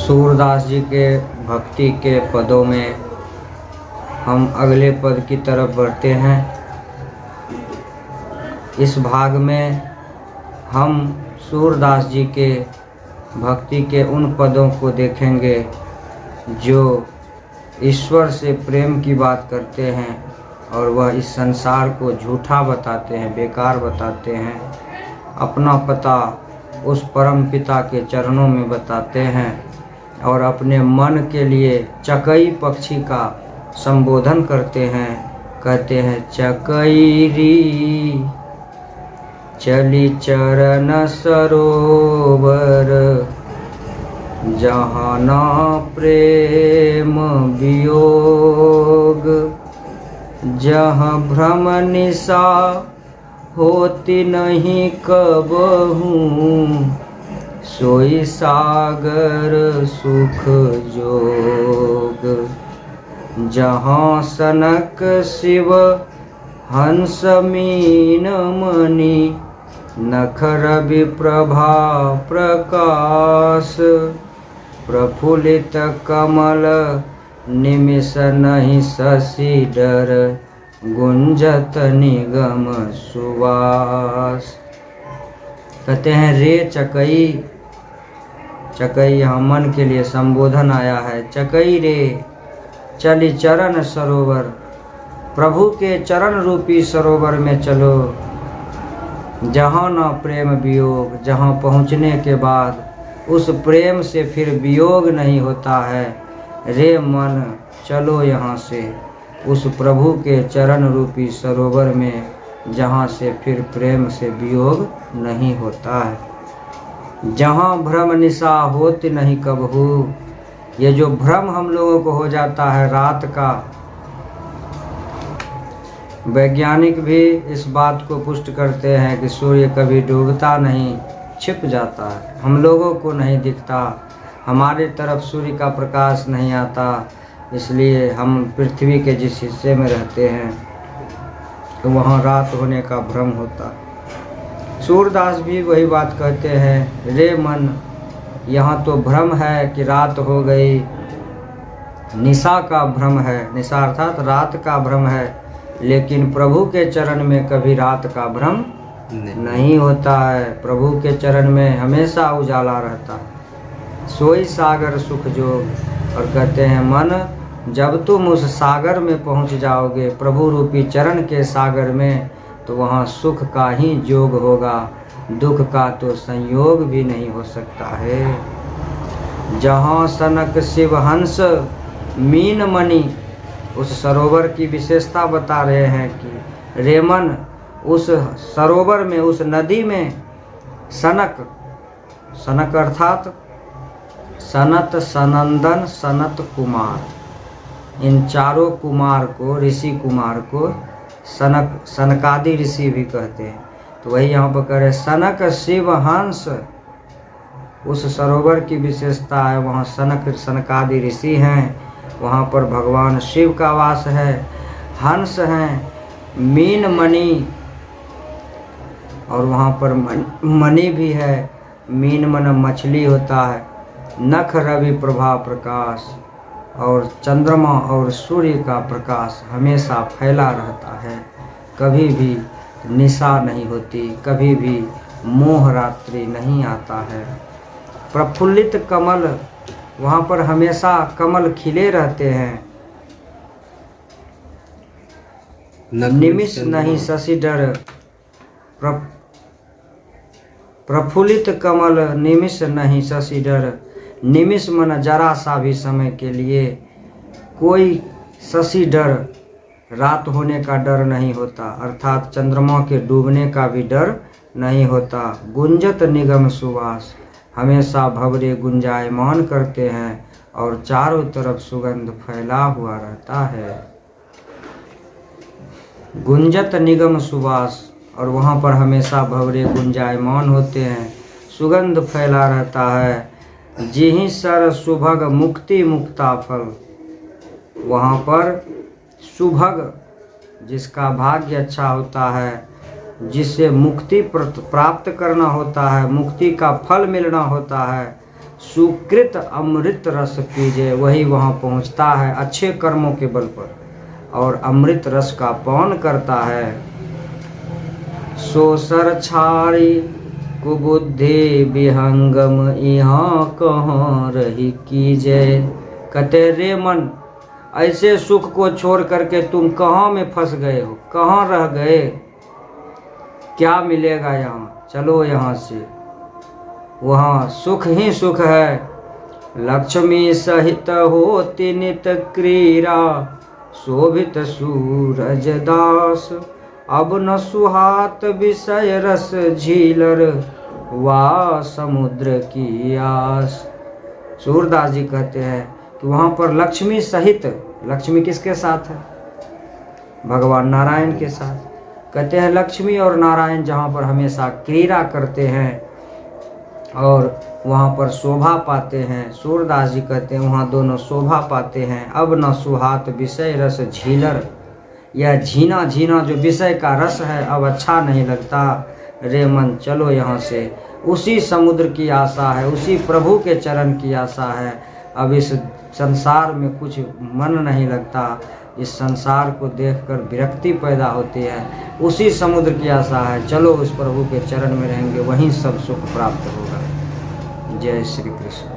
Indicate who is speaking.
Speaker 1: सूरदास जी के भक्ति के पदों में हम अगले पद की तरफ बढ़ते हैं। इस भाग में हम सूरदास जी के भक्ति के उन पदों को देखेंगे जो ईश्वर से प्रेम की बात करते हैं और वह इस संसार को झूठा बताते हैं, बेकार बताते हैं। अपना पता उस परम पिता के चरणों में बताते हैं और अपने मन के लिए चकई पक्षी का संबोधन करते हैं। कहते हैं, चकई री चली चरण सरोवर, जहाँ ना प्रेम वियोग, जहाँ भ्रम निशा होती नहीं कबहू, सोई सागर सुख जोग, जहाँ सनक शिव हंस मीन मणि, नख रवि प्रभा प्रकाश, प्रफुल्लित कमल निमिष नहीं शशि डर, गुंजत निगम सुवास। कहते हैं, रे चकई, चकई यहाँ मन के लिए संबोधन आया है। चकई रे चली चरण सरोवर, प्रभु के चरण रूपी सरोवर में चलो, जहाँ ना प्रेम वियोग, जहाँ पहुँचने के बाद उस प्रेम से फिर वियोग नहीं होता है। रे मन चलो यहाँ से उस प्रभु के चरण रूपी सरोवर में, जहाँ से फिर प्रेम से वियोग नहीं होता है। जहाँ भ्रम निशा होती नहीं कबहू, ये जो भ्रम हम लोगों को हो जाता है रात का, वैज्ञानिक भी इस बात को पुष्ट करते हैं कि सूर्य कभी डूबता नहीं, छिप जाता है, हम लोगों को नहीं दिखता, हमारे तरफ सूर्य का प्रकाश नहीं आता, इसलिए हम पृथ्वी के जिस हिस्से में रहते हैं तो वहाँ रात होने का भ्रम होता। सूरदास भी वही बात कहते हैं, रे मन यहाँ तो भ्रम है कि रात हो गई, निशा का भ्रम है, निशा अर्थात रात का भ्रम है, लेकिन प्रभु के चरण में कभी रात का भ्रम नहीं होता है। प्रभु के चरण में हमेशा उजाला रहता है। सोई सागर सुख जोग। और कहते हैं, मन जब तुम उस सागर में पहुंच जाओगे, प्रभु रूपी चरण के सागर में, तो वहाँ सुख का ही जोग होगा, दुख का तो संयोग भी नहीं हो सकता है। जहाँ सनक शिव हंस मीन मणि, उस सरोवर की विशेषता बता रहे हैं कि रेमन, उस सरोवर में, उस नदी में सनक, सनक अर्थात सनत, सनंदन, सनत कुमार, इन चारों कुमार को, ऋषि कुमार को सनक, सनकादि ऋषि भी कहते हैं। तो वही यहाँ पर कह रहे, सनक शिव हंस, उस सरोवर की विशेषता है, वहाँ सनक, सनकादि ऋषि हैं, वहाँ पर भगवान शिव का वास है, हंस हैं, मीन मणि, और वहाँ पर मणि भी है, मीन मन मछली होता है, नख रवि प्रभा प्रकाश, और चंद्रमा और सूर्य का प्रकाश हमेशा फैला रहता है, कभी भी निशा नहीं होती, कभी भी मोह रात्रि नहीं आता है। प्रफुल्लित कमल, वहाँ पर हमेशा कमल खिले रहते हैं, निमिष नहीं शशि डर, प्रफुल्लित कमल निमिष नहीं शशि डर, निमिष मन जरा सा भी समय के लिए कोई शशि डर, रात होने का डर नहीं होता, अर्थात चंद्रमा के डूबने का भी डर नहीं होता। गुंजत निगम सुवास, हमेशा भंवरे गुंजायमान करते हैं और चारों तरफ सुगंध फैला हुआ रहता है। गुंजत निगम सुवास, और वहाँ पर हमेशा भंवरे गुंजायमान होते हैं, सुगंध फैला रहता है। जिहि सर सुभग मुक्ति मुक्ता फल, वहाँ पर सुभग, जिसका भाग्य अच्छा होता है, जिससे मुक्ति प्राप्त करना होता है, मुक्ति का फल मिलना होता है, सुकृत अमृत रस पीजे, वही वहाँ पहुँचता है अच्छे कर्मों के बल पर और अमृत रस का पान करता है। सो सर छाड़ी कुबुद्धि विहंगम, यहाँ कहाँ रही कीजे। कहते रे मन, ऐसे सुख को छोड़ करके तुम कहाँ में फंस गए हो, कहाँ रह गए, क्या मिलेगा यहाँ, चलो यहाँ से। वहाँ सुख ही सुख है। लक्ष्मी सहित होती नित क्रीड़ा, शोभित सूरज दास, अब न सुहात विषय रस झीलर, वा समुद्र की आस। सूरदास जी कहते हैं कि वहाँ पर लक्ष्मी सहित, लक्ष्मी किसके साथ है, भगवान नारायण के साथ। कहते हैं लक्ष्मी और नारायण जहाँ पर हमेशा क्रीड़ा करते हैं और वहाँ पर शोभा पाते हैं। सूरदास जी कहते हैं वहाँ दोनों शोभा पाते हैं। अब न सुहात विषय रस झीलर, यह झीना झीना जो विषय का रस है अब अच्छा नहीं लगता। रे मन चलो यहाँ से, उसी समुद्र की आशा है, उसी प्रभु के चरण की आशा है। अब इस संसार में कुछ मन नहीं लगता, इस संसार को देखकर विरक्ति पैदा होती है। उसी समुद्र की आशा है, चलो उस प्रभु के चरण में रहेंगे, वहीं सब सुख प्राप्त होगा। जय श्री कृष्ण।